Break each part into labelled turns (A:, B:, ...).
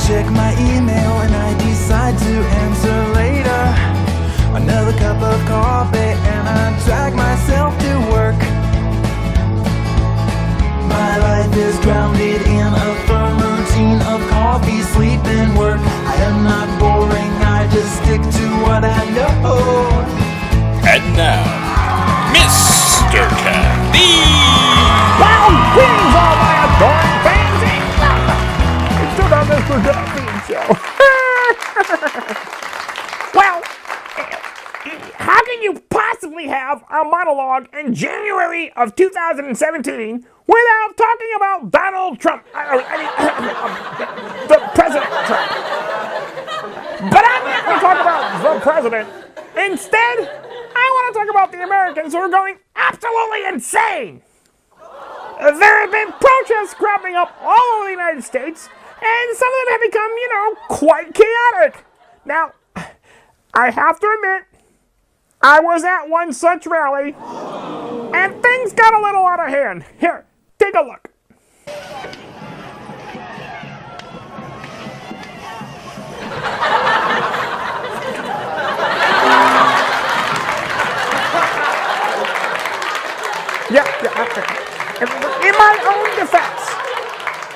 A: check my email and I decide to answer later. Another cup of coffee and I drag myself to work. My life is grounded in a firm routine of coffee, sleep, and work. I am not boring, I just stick to what I know.
B: And now, Mr. Caffeine!
C: Well, greetings all my adoring fans, and it's still on Mr. Caffeine Show. Well, how can you possibly have a monologue in January of 2017 without talking about Donald Trump? The President Trump. But I'm not going to talk about the President. Instead, I want to talk about the Americans who are going absolutely insane. There have been protests cropping up all over the United States, and some of them have become, quite chaotic. Now, I have to admit, I was at one such rally, and things got a little out of hand. Here, take a look. In my own defense,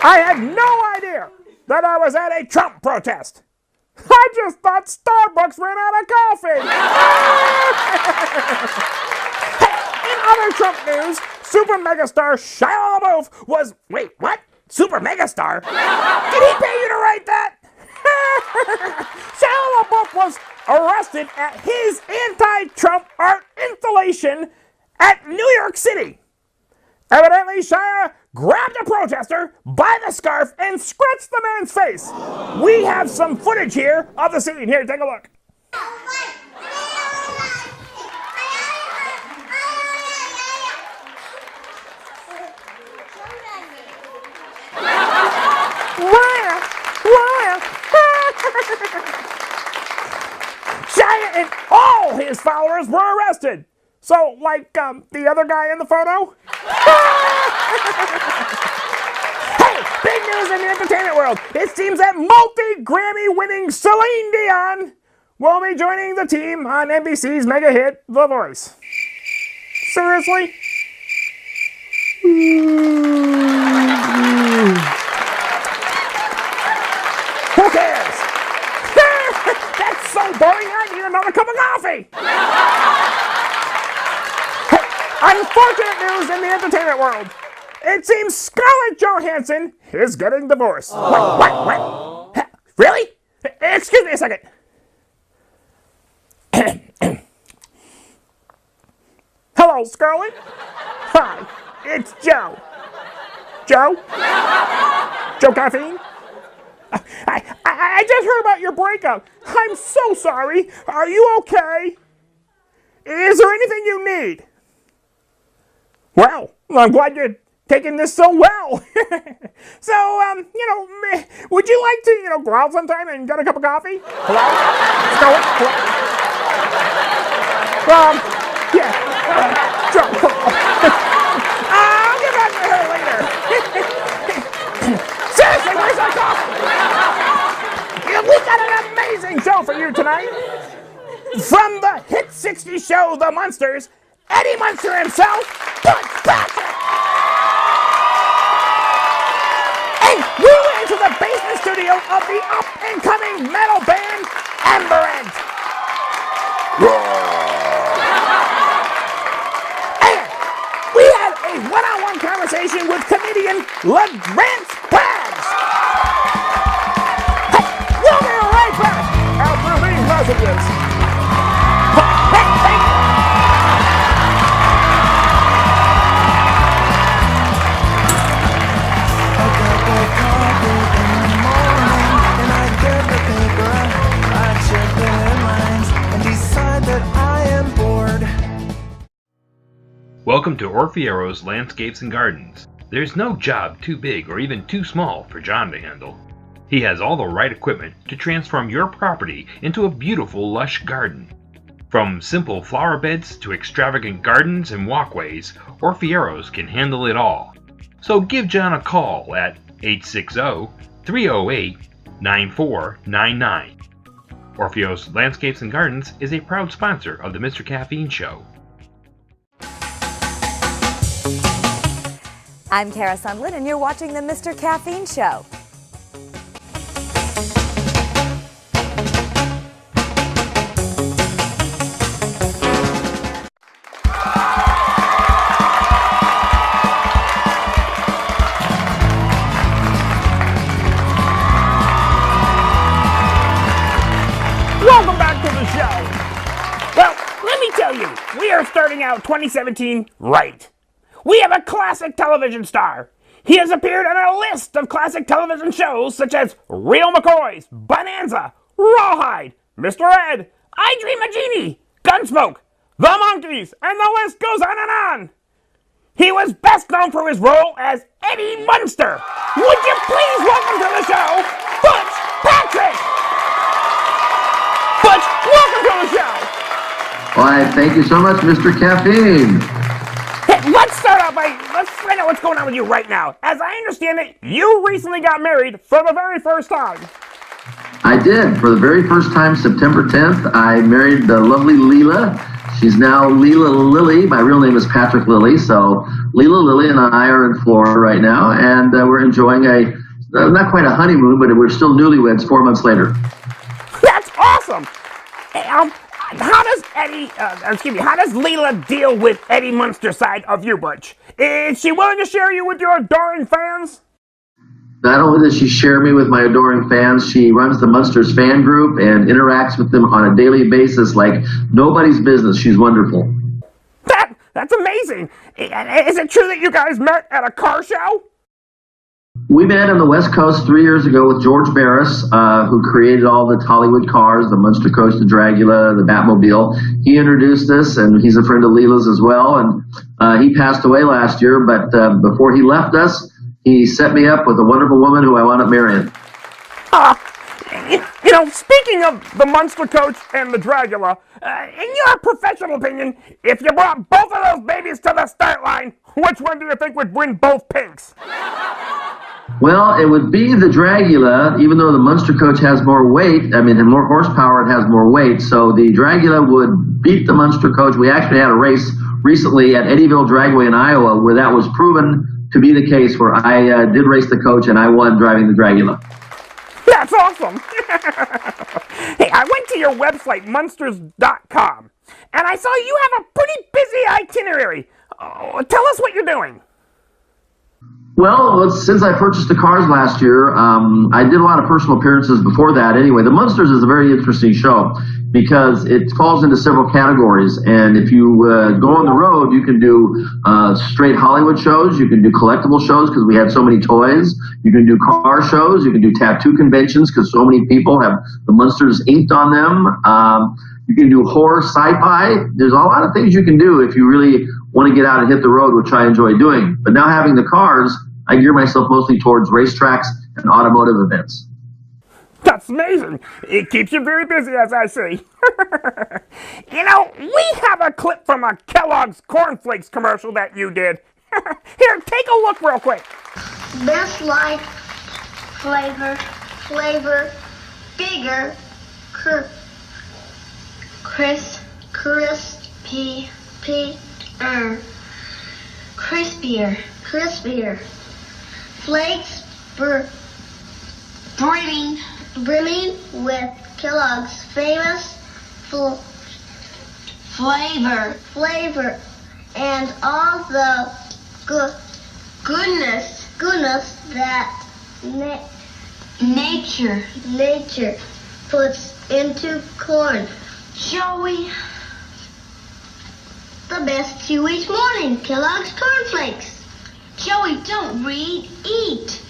C: I had no idea that I was at a Trump protest. I just thought Starbucks ran out of coffee. In other Trump news, super megastar Shia LaBeouf was... Wait, what? Super megastar? Did he pay you to write that? Shia LaBeouf was arrested at his anti-Trump art installation at New York City. Evidently, Shia grabbed a protester by the scarf and scratched the man's face. We have some footage here of the scene. Here, take a look. Shia and all his followers were arrested. So, like, the other guy in the photo? Hey, big news in the entertainment world. It seems that multi-Grammy-winning Celine Dion will be joining the team on NBC's mega hit, The Voice. Seriously? Who cares? That's so boring, I need another cup of coffee. Unfortunate news in the entertainment world. It seems Scarlett Johansson is getting divorced. What? Really? Excuse me a second. Hello, Scarlett. Hi, it's Joe. Joe? Joe Caffeine? I just heard about your breakup. I'm so sorry. Are you okay? Is there anything you need? Well, I'm glad you're taking this so well. So, would you like to, go out sometime and get a cup of coffee? Hello? Hello? Yeah. Sure. I'll get back to her later. Seriously, where's our coffee? We got an amazing show for you tonight. From the hit 60s show, The Munsters, Eddie Munster himself, Butch Patrick! And we went into the basement studio of the up-and-coming metal band, Emberent. And we had a one-on-one conversation with comedian Rance A. Hey, we'll be right back after these messages.
D: Welcome to Orfiero's Landscapes and Gardens. There's no job too big or even too small for John to handle. He has all the right equipment to transform your property into a beautiful, lush garden. From simple flower beds to extravagant gardens and walkways, Orfiero's can handle it all. So give John a call at 860-308 9499. Orpheos Landscapes and Gardens is a proud sponsor of the Mr. Caffeine Show.
E: I'm Kara Sundlin, and you're watching the Mr. Caffeine Show.
C: Welcome back to the show. Well, let me tell you, we are starting out 2017 right. We have a classic television star. He has appeared on a list of classic television shows such as Real McCoys, Bonanza, Rawhide, Mr. Ed, I Dream a Genie, Gunsmoke, The Monkees, and the list goes on and on. He was best known for his role as Eddie Munster. Would you please welcome to the show, Butch Patrick! Butch, welcome to the show!
F: Why, thank you so much, Mr. Caffeine.
C: Hey, let's start out let's find out what's going on with you right now. As I understand it, you recently got married for the very first time.
F: I did. For the very first time, September 10th, I married the lovely Leela. She's now Leela Lilly. My real name is Patrick Lilly. So Leela Lilly and I are in Florida right now, and we're enjoying not quite a honeymoon, but we're still newlyweds 4 months later.
C: That's awesome. Hey, how does how does Leela deal with Eddie Munster's side of you, Butch? Is she willing to share you with your adoring fans?
F: Not only does she share me with my adoring fans, she runs the Munsters fan group and interacts with them on a daily basis like nobody's business. She's wonderful.
C: That's amazing. Is it true that you guys met at a car show?
F: We met on the West Coast 3 years ago with George Barris, who created all the Hollywood cars, the Munster Coach, the Dragula, the Batmobile. He introduced us, and he's a friend of Leela's as well. And he passed away last year, but before he left us, he set me up with a wonderful woman who I wound up marrying.
C: Speaking of the Munster Coach and the Dragula, in your professional opinion, if you brought both of those babies to the start line, which one do you think would win both pinks?
F: Well, it would be the Dragula, even though the Munster Coach has more weight, and more horsepower, it has more weight, so the Dragula would beat the Munster Coach. We actually had a race recently at Eddyville Dragway in Iowa where that was proven to be the case, where I did race the coach and I won driving the Dragula.
C: That's awesome! Hey, I went to your website, Munsters.com, and I saw you have a pretty busy itinerary. Tell us what you're doing.
F: Well, since I purchased the cars last year, I did a lot of personal appearances before that anyway. The Munsters is a very interesting show because it falls into several categories. And if you go on the road, you can do straight Hollywood shows. You can do collectible shows because we had so many toys. You can do car shows. You can do tattoo conventions because so many people have the Munsters inked on them. You can do horror, sci-fi. There's a lot of things you can do if you really want to get out and hit the road, which I enjoy doing. But now having the cars, I gear myself mostly towards racetracks and automotive events.
C: That's amazing. It keeps you very busy, as I see. We have a clip from a Kellogg's Cornflakes commercial that you did. Here, take a look real quick.
G: Best life flavor, bigger, crispier. Flakes brimming with Kellogg's famous flavor, and all the goodness that nature puts into corn. Joey, the best you each morning, Kellogg's Cornflakes. Joey, don't read, eat.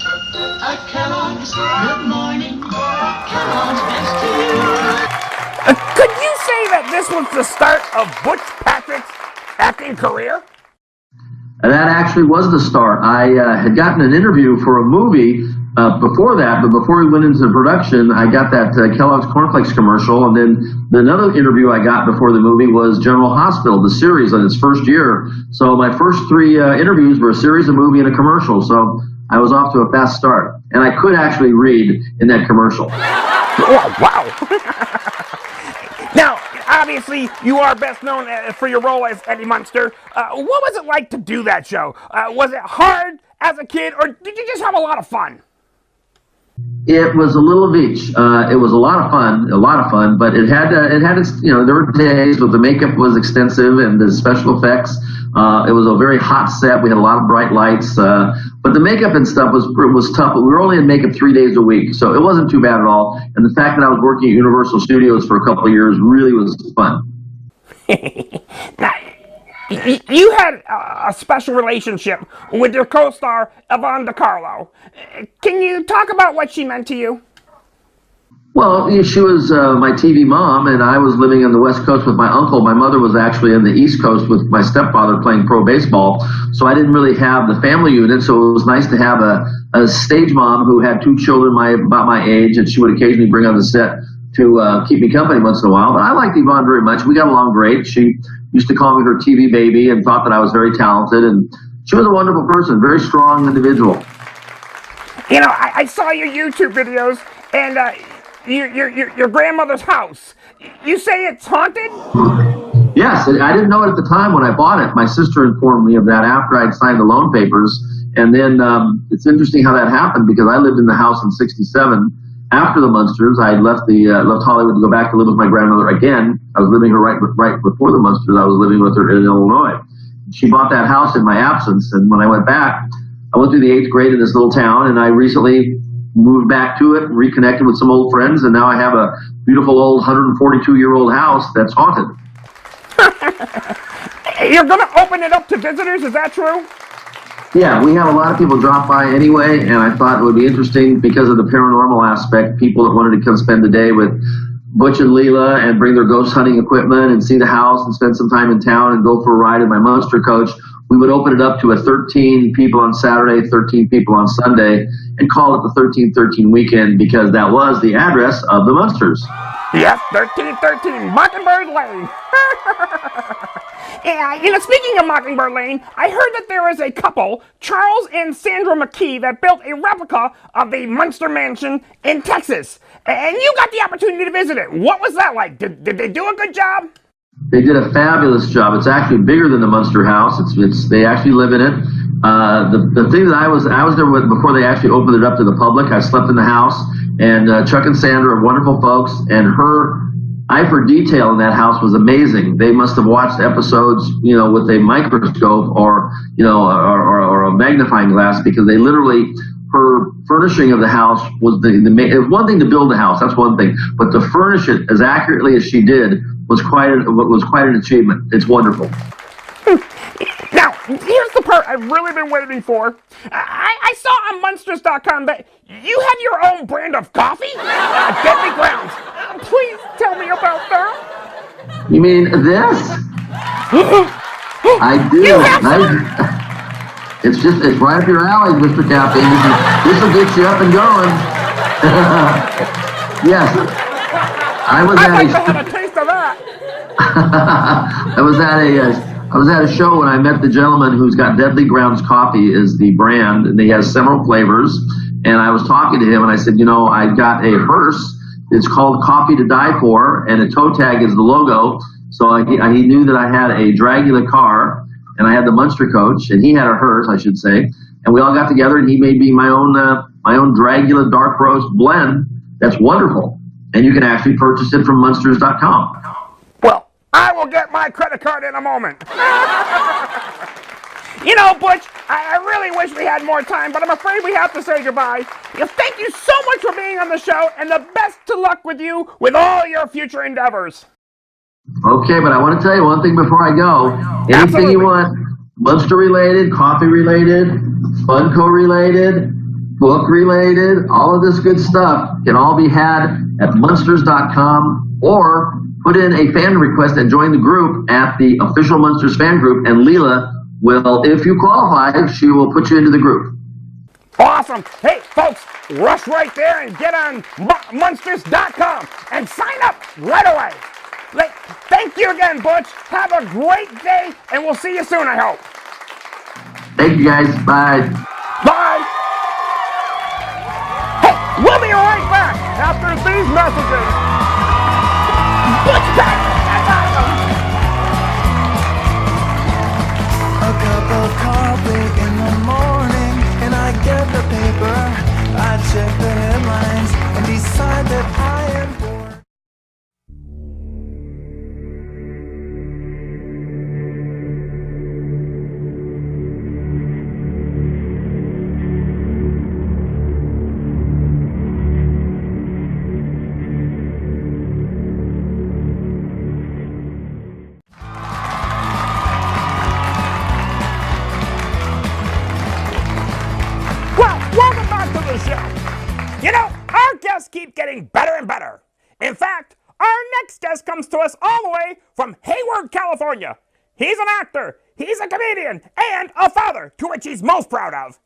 H: A Kellogg's, good morning. Kellogg's best to you.
C: Could you say that this was the start of Butch Patrick's acting career?
F: And that actually was the start. I had gotten an interview for a movie before that, but before we went into production, I got that Kellogg's Cornflakes commercial, and then another interview I got before the movie was General Hospital, the series in its first year. So my first three interviews were a series, a movie, and a commercial, so I was off to a fast start. and I could actually read in that commercial.
C: Oh, wow. Now, obviously, you are best known for your role as Eddie Munster. What was it like to do that show? Was it hard as a kid, or did you just have a lot of fun?
F: It was a little of each. It was a lot of fun, but it had its, there were days where the makeup was extensive and the special effects. It was a very hot set. We had a lot of bright lights, but the makeup and stuff was tough. But we were only in makeup 3 days a week, so it wasn't too bad at all. And the fact that I was working at Universal Studios for a couple of years really was fun.
C: Now, you had a special relationship with your co-star, Yvonne DiCarlo. Can you talk about what she meant to you?
F: Well, she was my TV mom, and I was living on the West Coast with my uncle. My mother was actually on the East Coast with my stepfather playing pro baseball, so I didn't really have the family unit, so it was nice to have a stage mom who had 2 children about my age, and she would occasionally bring on the set to keep me company once in a while. But I liked Yvonne very much. We got along great. She used to call me her TV baby and thought that I was very talented, and she was a wonderful person, very strong individual.
C: You know, I saw your YouTube videos and your grandmother's house. You say it's haunted?
F: Yes, I didn't know it at the time when I bought it. My sister informed me of that after I'd signed the loan papers, and then it's interesting how that happened because I lived in the house in '67. After the Munsters, I left Hollywood to go back to live with my grandmother again. I was living her right before the Munsters. I was living with her in Illinois. She bought that house in my absence, and when I went back, I went through the 8th grade in this little town, and I recently moved back to it, reconnected with some old friends, and now I have a beautiful old 142-year-old house that's haunted.
C: You're going to open it up to visitors, is that true?
F: Yeah, we have a lot of people drop by anyway, and I thought it would be interesting because of the paranormal aspect, people that wanted to come spend the day with Butch and Leela and bring their ghost hunting equipment and see the house and spend some time in town and go for a ride in my Munster coach. We would open it up to a 13 people on Saturday, 13 people on Sunday, and call it the 1313 weekend because that was the address of the Munsters.
C: Yes, 1313 Mockingbird Lane. Yeah, speaking of Mockingbird Lane, I heard that there is a couple, Charles and Sandra McKee, that built a replica of the Munster Mansion in Texas. And you got the opportunity to visit it. What was that like? Did they do a good job?
F: They did a fabulous job. It's actually bigger than the Munster house. They actually live in it. The thing that I was there with before they actually opened it up to the public. I slept in the house, and Chuck and Sandra are wonderful folks, and her eye for detail in that house was amazing. They must have watched episodes, with a microscope or a magnifying glass because they literally. Her furnishing of the house was it was one thing to build the house, that's one thing, but to furnish it as accurately as she did was quite an achievement. It's wonderful.
C: Now, here's the part I've really been waiting for. I saw on Munsters.com that you have your own brand of coffee? Deadly Grounds. Please tell me about that.
F: You mean this? I do.
C: You have some?
F: It's right up your alley, Mr. Caffeine. This will get you up and going. Yes.
C: I'd like to have a taste of that.
F: I was at a show when I met the gentleman who's got Deadly Grounds Coffee is the brand, and he has several flavors. And I was talking to him, and I said, I got a hearse. It's called Coffee to Die For, and a toe tag is the logo. So he knew that I had a Dragula car. And I had the Munster coach, and he had a hearse, I should say. And we all got together, and he made me my own Dragula dark roast blend. That's wonderful. And you can actually purchase it from Munsters.com.
C: Well, I will get my credit card in a moment. Butch, I really wish we had more time, but I'm afraid we have to say goodbye. Thank you so much for being on the show, and the best of luck with you with all your future endeavors.
F: Okay, but I want to tell you one thing before I go. Anything
C: Absolutely.
F: You want, Munster related, coffee related, Funko related, book related, all of this good stuff can all be had at Munsters.com or put in a fan request and join the group at the official Munsters fan group, and Leela will, if you qualify, she will put you into the group.
C: Awesome. Hey, folks, rush right there and get on Munsters.com and sign up right away. Thank you again, Butch. Have a great day, and we'll see you soon, I hope.
F: Thank you, guys. Bye.
C: Bye. after these messages. Butch Patrick, that's awesome.
A: A cup of coffee in the morning, and I get the paper. I check the headlines and decide that I am bored.
C: Well, welcome back to the show. You know, our guests keep getting better and better. In fact, our next guest comes to us all the way from Hayward, California. He's an actor, he's a comedian, and a father, to which he's most proud of.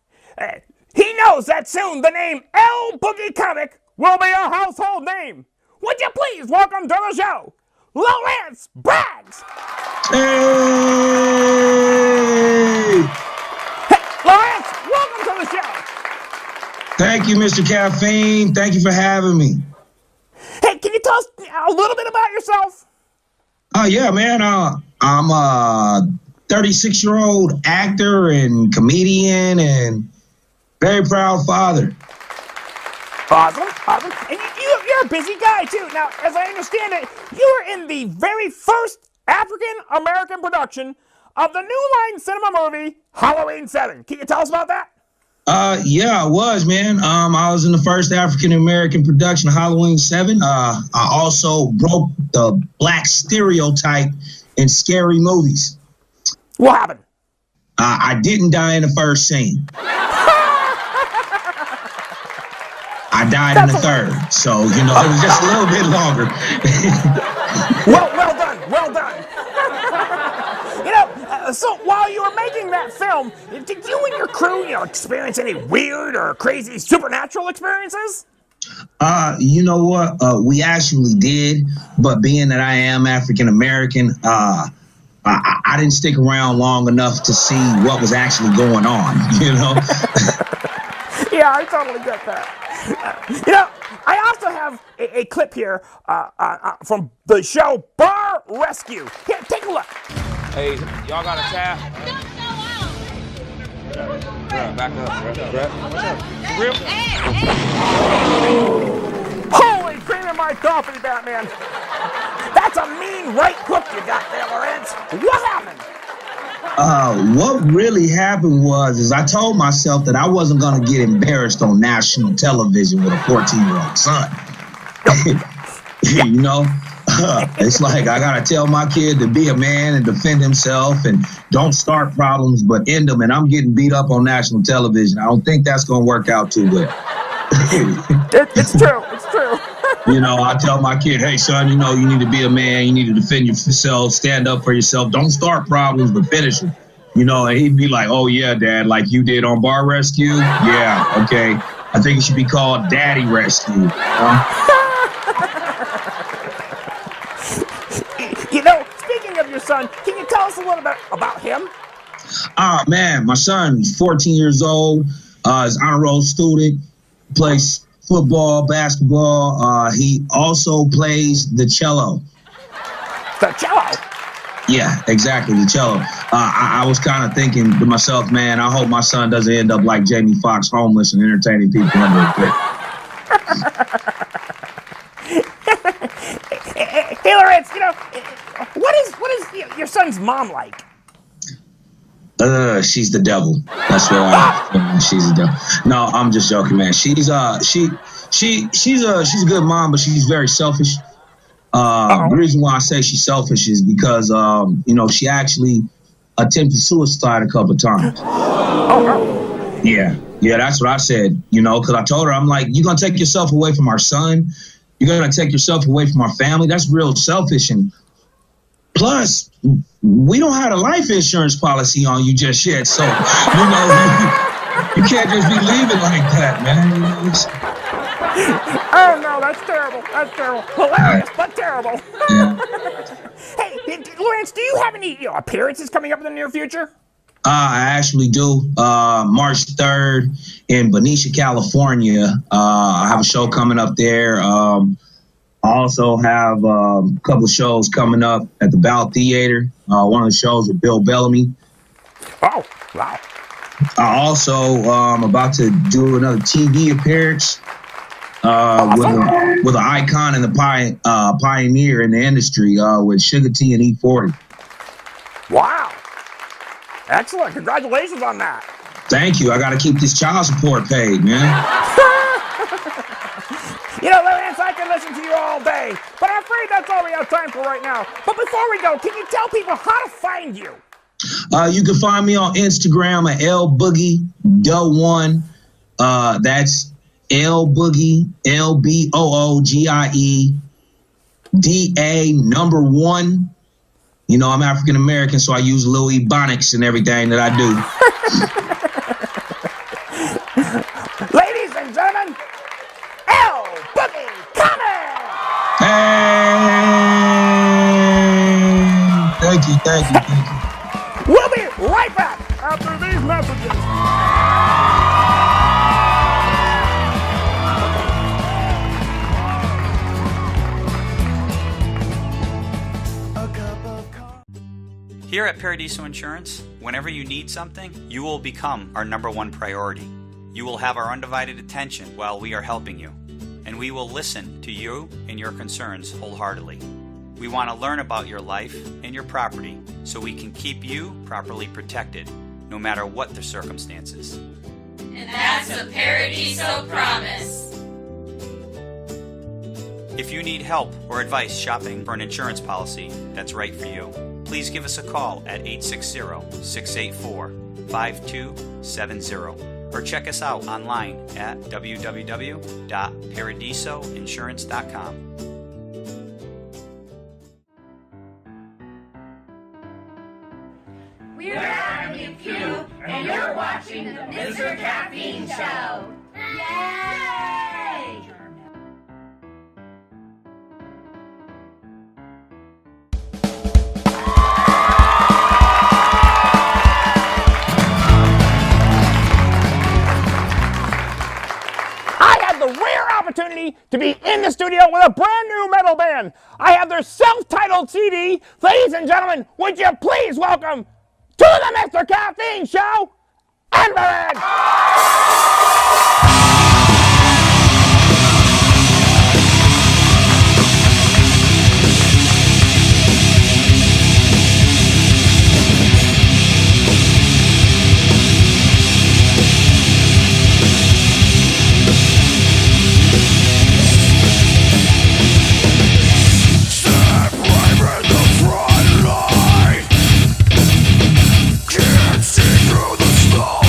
C: He knows that soon the name L-Boogie comic will be a household name. Would you please welcome to the show, Rance Braggs.
I: Hey!
C: Hey, Lawrence, welcome to the show.
I: Thank you, Mr. Caffeine. Thank you for having me.
C: Hey, can you tell us a little bit about yourself?
I: Oh, yeah, man. I'm a 36-year-old actor and comedian and very proud father.
C: Awesome. And you're a busy guy, too. Now, as I understand it, you were in the very first African-American production of the New Line Cinema movie, Halloween 7. Can you tell us about that?
I: Yeah, I was, man. I was in the first African-American production of Halloween 7. I also broke the black stereotype in scary movies.
C: What happened?
I: I didn't die in the first scene. I died in the third. So, you know, it was just a little bit longer.
C: Well done. You know, so while you were making that film, did you and your crew, experience any weird or crazy supernatural experiences?
I: You know what? We actually did, but being that I am African American, I didn't stick around long enough to see what was actually going on, you know?
C: Yeah, I totally get that. I also have a clip here from the show Bar Rescue. Here, take a look.
J: Hey, y'all got a tab? Back up. Real?
C: Holy cream in my coffee, Batman. That's a mean right hook you got there, Lorenz. What happened?
I: What really happened was I told myself that I wasn't going to get embarrassed on national television with a 14-year-old son. You know, it's like I got to tell my kid to be a man and defend himself and don't start problems but end them. And I'm getting beat up on national television. I don't think that's going to work out too well.
C: It's true.
I: You know, I tell my kid, hey, son, you know, you need to be a man. You need to defend yourself, stand up for yourself. Don't start problems, but finish them. You know, and he'd be like, oh, yeah, Dad, like you did on Bar Rescue? Yeah, okay. I think it should be called Daddy Rescue.
C: Speaking of your son, can you tell us a little bit about him?
I: Man, my son is 14 years old. He's an honor roll student, plays football, basketball. He also plays the cello.
C: The cello?
I: Yeah, exactly, the cello. I was kind of thinking to myself, man, I hope my son doesn't end up like Jamie Foxx, homeless and entertaining people under a bridge.
C: Hey, Lawrence, what is your son's mom like?
I: She's the devil. That's what she's the devil. No, I'm just joking, man. She's a good mom, but she's very selfish. The reason why I say she's selfish is because she actually attempted suicide a couple of times. Yeah, that's what I said. Because I told her, I'm like, you're gonna take yourself away from our son. You're gonna take yourself away from our family. That's real selfish. And plus, we don't have a life insurance policy on you just yet, so you can't just be leaving like that, man.
C: Oh no, that's terrible. Hilarious, but terrible.
I: Yeah.
C: Hey, Lawrence, do you have any appearances coming up in the near future?
I: I actually do. March 3rd in Benicia, California. I have a show coming up there. I also have a couple of shows coming up at the Bow Theater. One of the shows with Bill Bellamy.
C: Oh, wow.
I: I also am about to do another TV appearance with an icon and the pioneer in the industry with Sugar T and E40.
C: Wow. Excellent. Congratulations on that.
I: Thank you. I got to keep this child support paid, man.
C: You know, Lance, I can listen to you all day, but I'm afraid that's all we have time for right now. But before we go, can you tell people how to find you?
I: You can find me on Instagram at L-Boogie, the1. That's L-Boogie, L-B-O-O-G-I-E, D-A, number 1. You know, I'm African American, so I use little Ebonics and everything that I do.
C: Ladies and gentlemen, L-Boogie coming!
I: Hey! Thank you.
C: We'll be right back after these messages.
K: Here at Paradiso Insurance, whenever you need something, you will become our #1 priority. You will have our undivided attention while we are helping you, and we will listen to you and your concerns wholeheartedly. We want to learn about your life and your property so we can keep you properly protected, no matter what the circumstances.
L: And that's a Paradiso promise.
K: If you need help or advice shopping for an insurance policy that's right for you, please give us a call at 860-684-5270 or check us out online at www.paradisoinsurance.com.
L: We're Avenue Q, and you're watching the Mr. Caffeine Show. Yay!
C: Opportunity to be in the studio with a brand new metal band. I have their self-titled CD. Ladies and gentlemen, would you please welcome to the Mr. Caffeine Show, Emberent!
A: Can't see through the snow.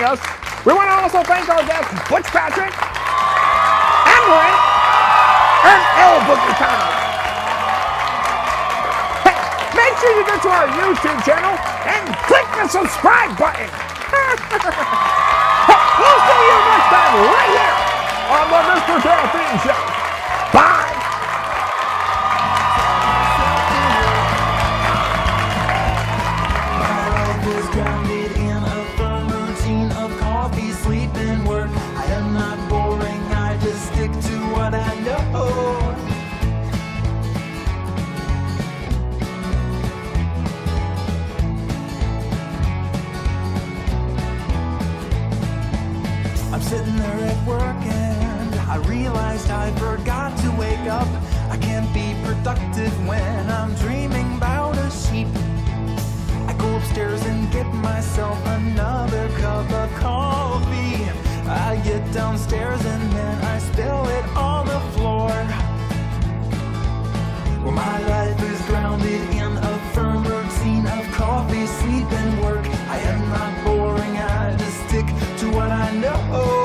C: guests. We want to also thank our guests, Butch Patrick, Emberent, and L-Boogie. Hey, make sure you get to our YouTube channel and click the subscribe button. We'll see you next time right here on the Mr. Caffeine Show. Bye.
A: Grounded in a firm routine of coffee, sleep, and work. I am not boring, I just stick to what I know. I'm sitting there at work and I realized I forgot to wake up. I can't be productive when I'm dreaming about a sheep. I go upstairs and get myself another cup of coffee. I get downstairs and then I spill it on the floor. Well, my life is grounded in a firm routine of coffee, sleep, and work. I am not boring, I just stick to what I know.